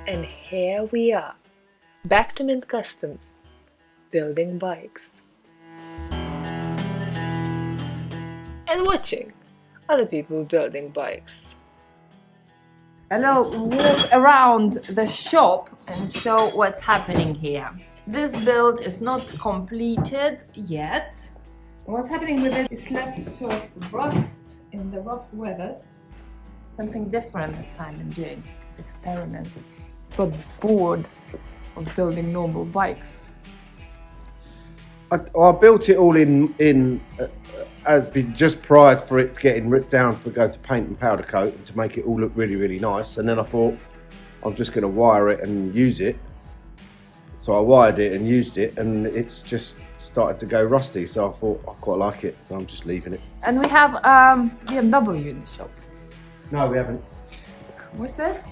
And here we are, back to Mint Customs, building bikes. And watching other people building bikes. I'll walk around the shop and show what's happening here. This build is not completed yet. What's happening with it is left to rust in the rough weathers. Something different that Simon doing, this experiment. He's got bored of building normal bikes. I built it all in just prior for it getting ripped down to go to paint and powder coat and to make it all look really, really nice. And then I thought I'm just going to wire it and use it. So I wired it and used it, and it's just started to go rusty. So I thought I quite like it, so I'm just leaving it. And we have BMW in the shop. No, we haven't. What's this?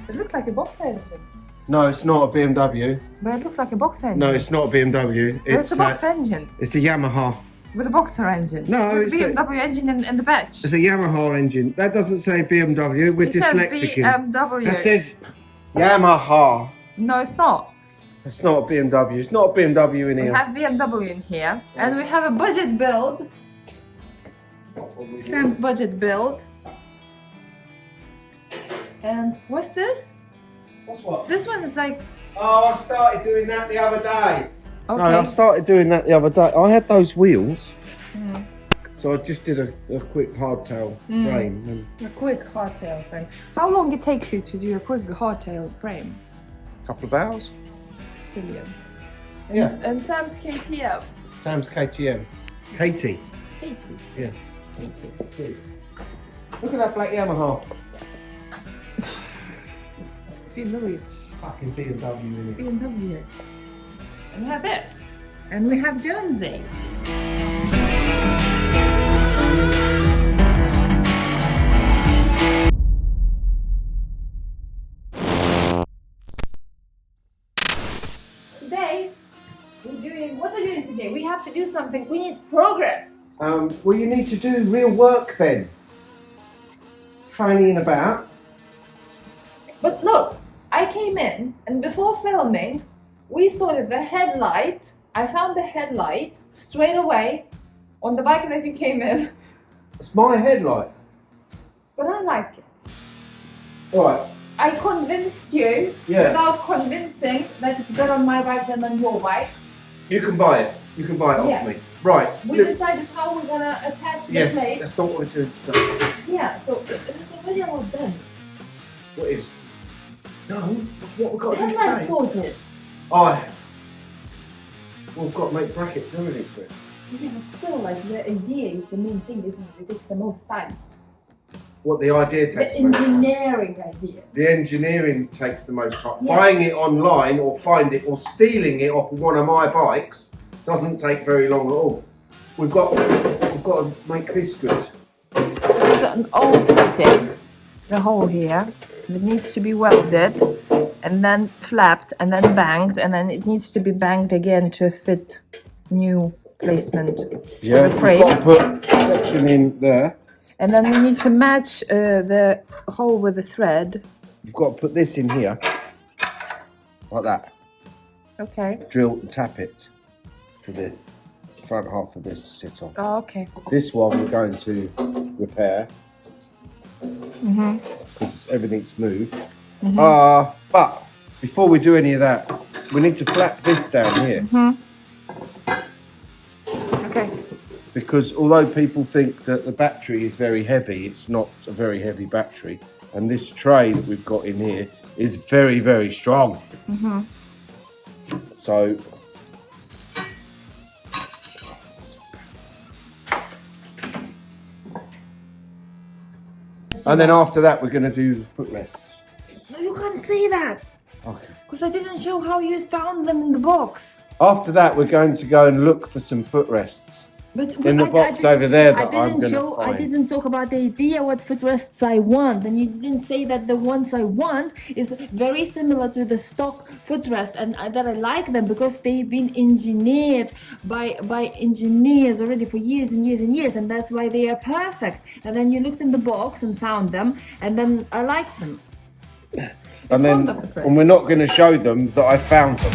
It looks like a box engine. No, it's not a BMW. But it looks like a box engine. No, it's not a BMW. It's a box engine. It's a Yamaha. With a boxer engine. No, it's a BMW engine in the badge. It's a Yamaha engine. That doesn't say BMW. We're dyslexic. BMW. It says Yamaha. No, it's not. It's not a BMW. It's not a BMW in here. We have BMW in here. And we have a budget build. Sam's budget build. And what's this? What's what? This one is like... Oh, I started doing that the other day. Okay. No, I started doing that the other day. I had those wheels. So I just did a quick hardtail frame. A quick hardtail frame. How long it takes you to do a quick hardtail frame? A couple of hours. Brilliant. Yeah. And Sam's KTM. Sam's KTM. Katie. Katie. Yes. Katie. Look at that black Yamaha. It's BMW. Fucking BMW in it. BMW. And we have this. And we have Jonesy. Today, what we're doing today, we have to do something. We need progress. Well, you need to do real work then. Fannying about. But look, I came in and before filming, we sorted the headlight. I found the headlight straight away on the bike that you came in. It's my headlight. But I like it. Right. I convinced you without convincing that it's better on my bike than on your bike. You can buy it. You can buy it off me. Right. We decided how we're gonna attach the plate. Yes, that's not what we're doing today. Yeah, so it's already all done. What is? No, that's what we've got The to do headlight today. sorted. Well, we've got to make brackets and everything for it. Yeah, but still, like, the idea is the main thing, isn't it? It takes the most time. What the idea takes The the most time. engineering idea. The engineering takes the most time. Yeah. Buying it online or find it or stealing it off of one of my bikes doesn't take very long at all. We've got to make this good. There's an old fitting, the hole here, that needs to be welded and then flapped and then banged, and then it needs to be banged again to fit new placement Yeah, for the frame. we've got to put a section in there. And then we need to match the hole with the thread. We've got to put this in here, like that. Okay. Drill and tap it for the front half of this to sit on. Oh, okay. This one we're going to repair because everything's moved. But before we do any of that, we need to flap this down here. Okay. Because although people think that the battery is very heavy, it's not a very heavy battery. And this tray that we've got in here is very, very strong. So and then after that, we're going to do the footrests. No, you can't see that. Okay. Because I didn't show how you found them in the box. After that, we're going to go and look for some footrests. But in the box over there that I'm going to I find. didn't talk about the idea what footrests I want, and you didn't say that the ones I want is very similar to the stock footrest, and that I like them because they've been engineered by engineers already for years and years and years, and that's why they are perfect. And then you looked in the box and found them, and then I liked them. And we're not going to show them that I found them.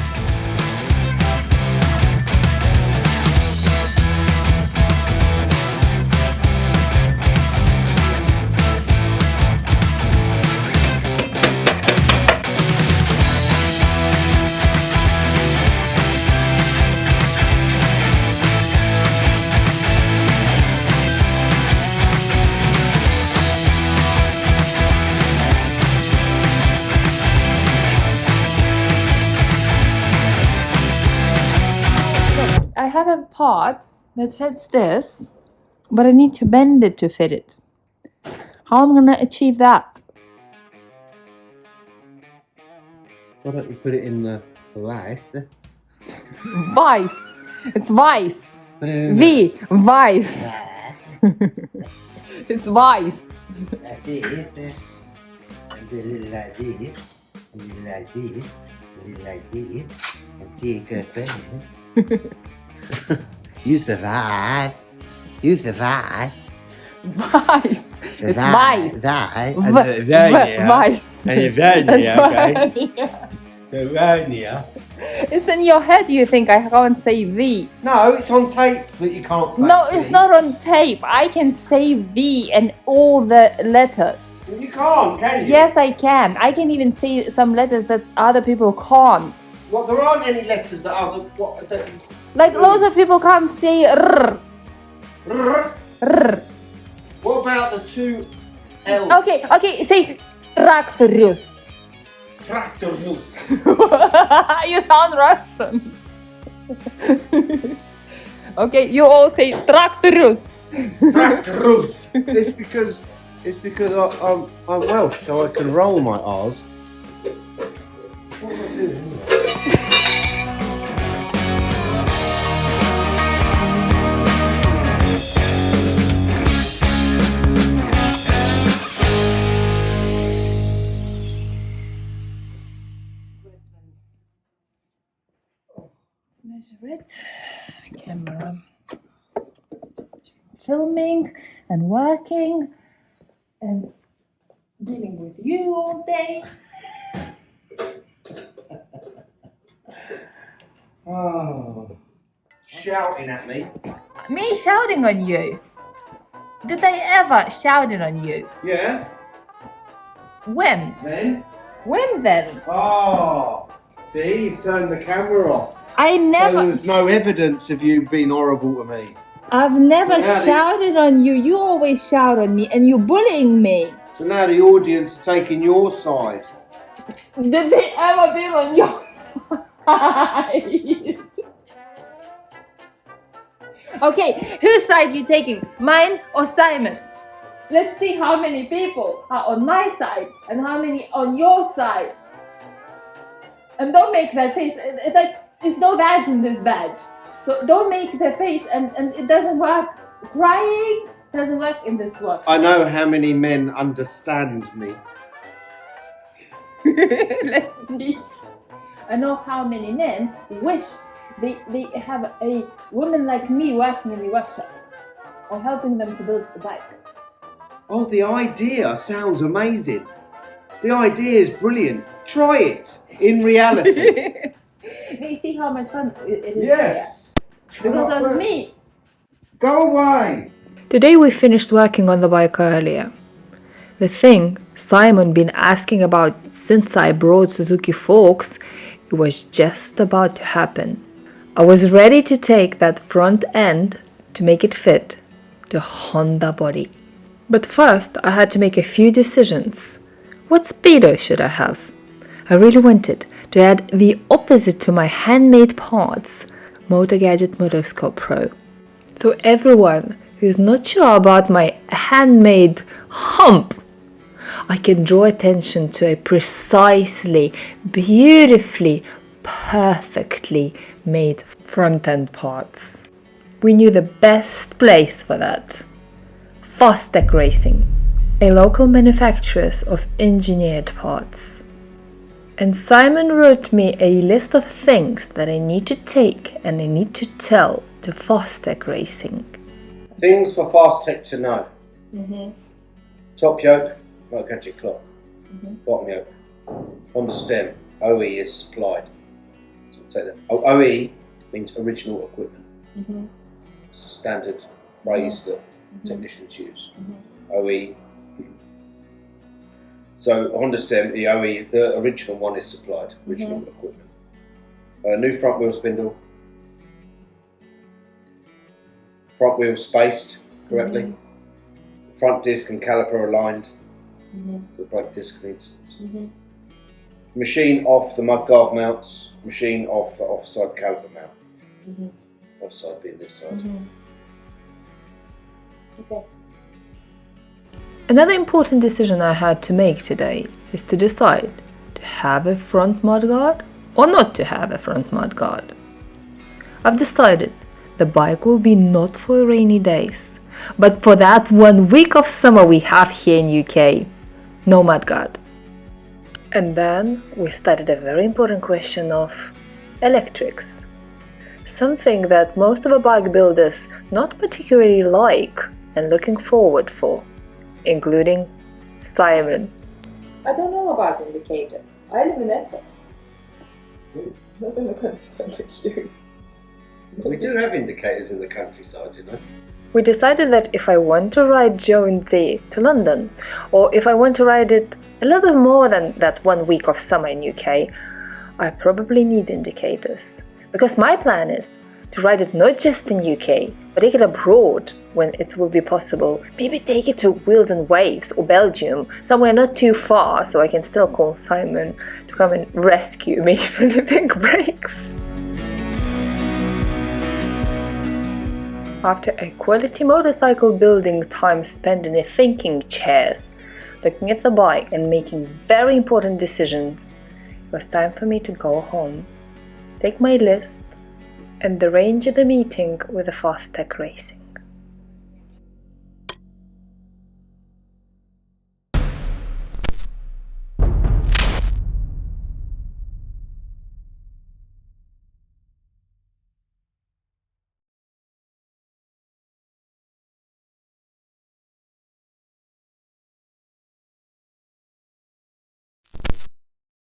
I have a part that fits this, but I need to bend it to fit it. How am I gonna achieve that? Why don't you put it in the vice? Vice. It's vice. Put it in V. Vice. It's vice. like this. And do it like this. And do it like this. And do it like this. And see it go through. You survive. You survive. Vice. It's vice. Vice. Vice. Vernia. It's in your head. You think I can't say V? No, it's on tape that you can't say. No, it's not on tape. I can say V and all the letters. You can't, can you? Yes, I can. I can even say some letters that other people can't. Well, there aren't any letters that other. Like loads of people can't say R. R. What about the two L's? Okay, say Tractorus. Tractorus. You sound Russian. Okay, you all say Tractorus. Tractorus. It's because I'm Welsh, so I can roll my R's. What am I doing anyway? Measure it. Camera. Filming and working and dealing with you all day. Oh, shouting at me. Me shouting on you? Did I ever shout it on you? Yeah. When? Then? When then? Oh, see, you've turned the camera off. I never. So there's no evidence of you being horrible to me. I've never So now shouted on you. You always shout on me and you're bullying me. So now the audience are taking your side. Did they ever be on your side? Okay, whose side you taking? Mine or Simon's? Let's see how many people are on my side and how many on your side. And don't make that face. It's like there's no badge in this badge. So don't make the face and it doesn't work. Crying doesn't work in this watch. I know how many men understand me. Let's see. I know how many men wish they have a woman like me working in the workshop or helping them to build the bike. Oh, the idea sounds amazing. The idea is brilliant. Try it in reality. You see how much fun it is? Yes. Here? Because of me. Go away. Today we finished working on the bike earlier. The thing Simon been asking about since I brought Suzuki forks, it was just about to happen. I was ready to take that front end to make it fit the Honda body. But first I had to make a few decisions. What speedo should I have? I really wanted to add the opposite to my handmade parts, Motor Gadget Motoscope Pro. So everyone who's not sure about my handmade hump, I can draw attention to a precisely, beautifully, perfectly made front end parts. We knew the best place for that. Fastech Racing, a local manufacturer of engineered parts. And Simon wrote me a list of things that I need to take and I need to tell to Fastech Racing. Things for Fastech to know. Top yoke, motor gadget clock. Bottom yoke, on the stem, OE is supplied. So we'll take that. OE means original equipment. It's a standard phrase that technicians use. OE. So on the stem, the OE, the original one is supplied, original equipment. New front wheel spindle. Front wheel spaced correctly. Front disc and caliper aligned. So the brake disc needs. Machine off the mudguard mounts. Machine off the offside caliper mount. Offside being this side. Okay. Another important decision I had to make today is to decide to have a front mudguard or not to have a front mudguard. I've decided the bike will be not for rainy days, but for that 1 week of summer we have here in UK. No mudguard. And then we started a very important question of electrics. Something that most of the bike builders not particularly like and looking forward for, including Simon. I don't know about indicators. I live in Essex. Not in the countryside like you. We do have indicators in the countryside, you know. We decided that if I want to ride Jonesy to London, or if I want to ride it a little bit more than that 1 week of summer in UK, I probably need indicators. Because my plan is to ride it not just in UK, but take it abroad when it will be possible. Maybe take it to Wheels and Waves or Belgium, somewhere not too far, so I can still call Simon to come and rescue me if anything breaks. After a quality motorcycle building time spent in a thinking chairs, looking at the bike and making very important decisions, it was time for me to go home, take my list, and arrange the meeting with the Fast Tech Racing.